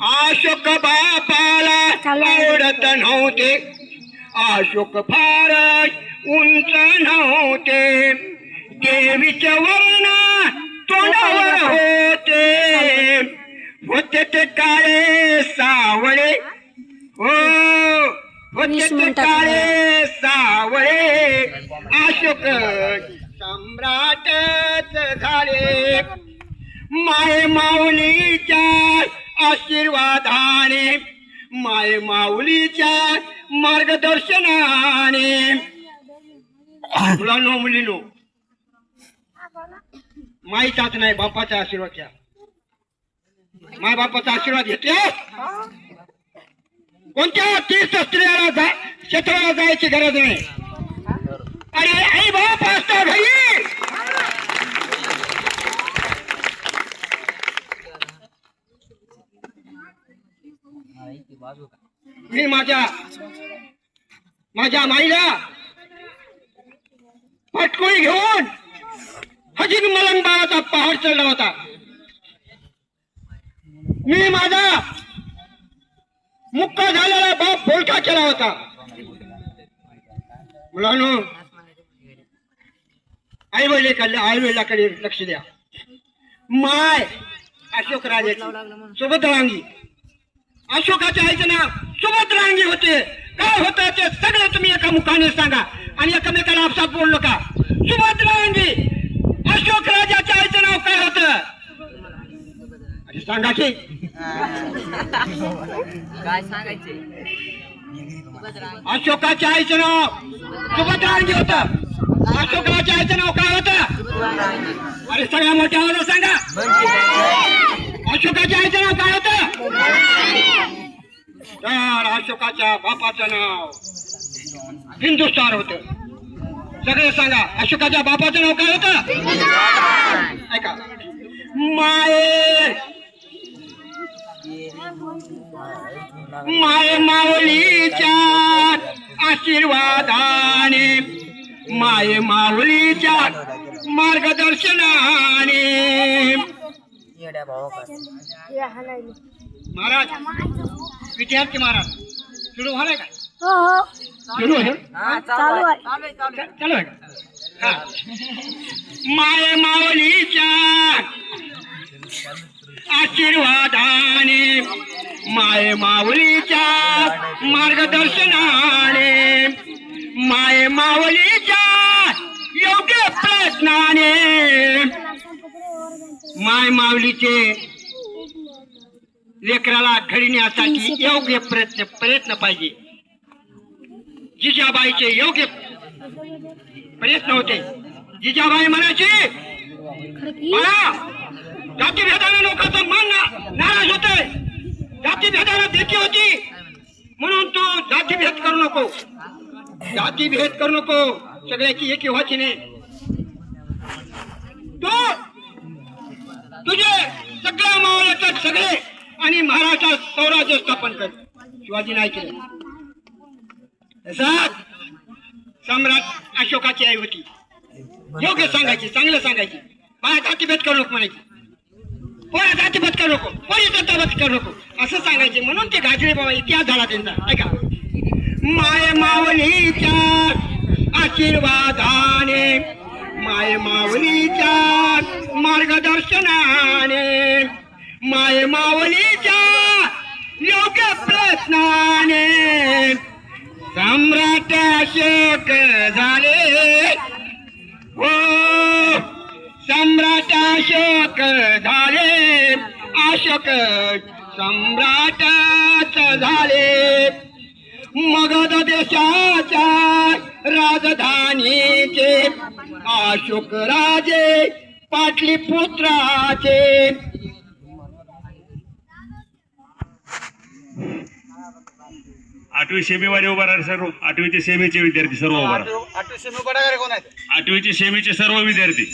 अशोक बापाला आवडत नव्हते, अशोक फारच उंच नव्हते, देवीचे वर्ण तोंडावर होते, होते ते काळे सावळे, हो होते ते काळे सावळे, अशोक सम्राटच झाले, माय माऊलीच्या आशीर्वादाने, माय माऊलीच्या मार्गदर्शनाने. मुलांनो मुलींनो, माईचाच नाही बापाचा आशीर्वाद घ्या. माय बापाचा आशीर्वाद घेतले. कोणत्या तीर्थ स्त्रियाला क्षेत्राला जायची गरज नाही. अरे आई बाप असता घरी. मी माझ्या माईला पटकोळी घेऊन हजीर मलंग बाळाचा पहाड चढला होता. मी माझा मुक्का झालेला बाप बोलका केला होता. मुलांनो, आई वडिलांकडे लक्ष द्या. माय अशोक राजे सुभद्रांगी, अशोकाच्या आईचं नाव सुभद्रांगी होते. काय होतं ते सगळं तुम्ही एका मुखाने सांगा आणि एकमेकाला आपसात बोललो का. सुभद्रांगी, अशोक राजाच्या आईचं नाव काय होतं सांगा की. काय सांगायचे. अशोकाच्या आईचं नाव सुभद्रांगी होतं. अशोकाच्या आईचं नाव काय होतं. अरे सगळ्या मोठ्या आवाजात सांगा. अशोकाच्या आईचं नाव काय होतं. तर अशोकाच्या बापाचं नाव हिंदुस्थान होतं. सगळे सांगा. अशोकाच्या बापाचं नाव काय होतं. ऐका. माय माऊलीच्या आशीर्वादाने, माय माऊलीच्या मार्गदर्शनाने. महाराज, विद्यार्थी महाराज सुरू झालाय का. सुरू आहे. चालू आहे का. माय माऊलीच्या आशीर्वादाने, माय माऊलीच्या मार्गदर्शनाने, माय माऊलीच्या योग्य प्रयत्नाने. माय माऊलीचे लेकराला घडण्यासाठी योग्य प्रयत्न पाहिजे. जिजाबाईचे योग्य प्रयत्न होते. जिजाबाई म्हणायची, जातीभेदाने लोकांचं मन नाराज होतंय. जातीभेदाला भीती होती म्हणून तू जातीभेद करू नको, जातीभेद करू नको. सगळ्याची एकी व्हायची नाही. तू तुझे सगळ्या मावळ्याचे सगळे आणि महाराष्ट्रात स्वराज्य स्थापन कर. शिवाजी नाही केलं. सम्राट अशोकाची आई होती. योग्य सांगायची, चांगलं सांगायची. मला जातीभेद करू नको म्हणायची. कोणा जातीभेद करू नको, कोणी जातीभेद करू नको असं सांगायचे. म्हणून ते गाजरे बाबा इतिहास झाला त्यांचा. ऐका. माय माऊलीच्या आशीर्वादाने, माय माऊलीच्या मार्गदर्शनाने, माय माऊलीच्या योग्य प्रयत्नाने सम्राट अशोक झाले. हो, सम्राट अशोक झाले. अशोक सम्राटच झाले. मगध देशाच्या राजधानीचे अशोक राजे पाटलीपुत्राचे. आठवी सेमीवाले उभा राहिले सर्व. आठवीचे सेमीचे विद्यार्थी सर्व उभा राहा. आठवी सेमी कोण आहेत. आठवीचे सेमीचे सर्व विद्यार्थी.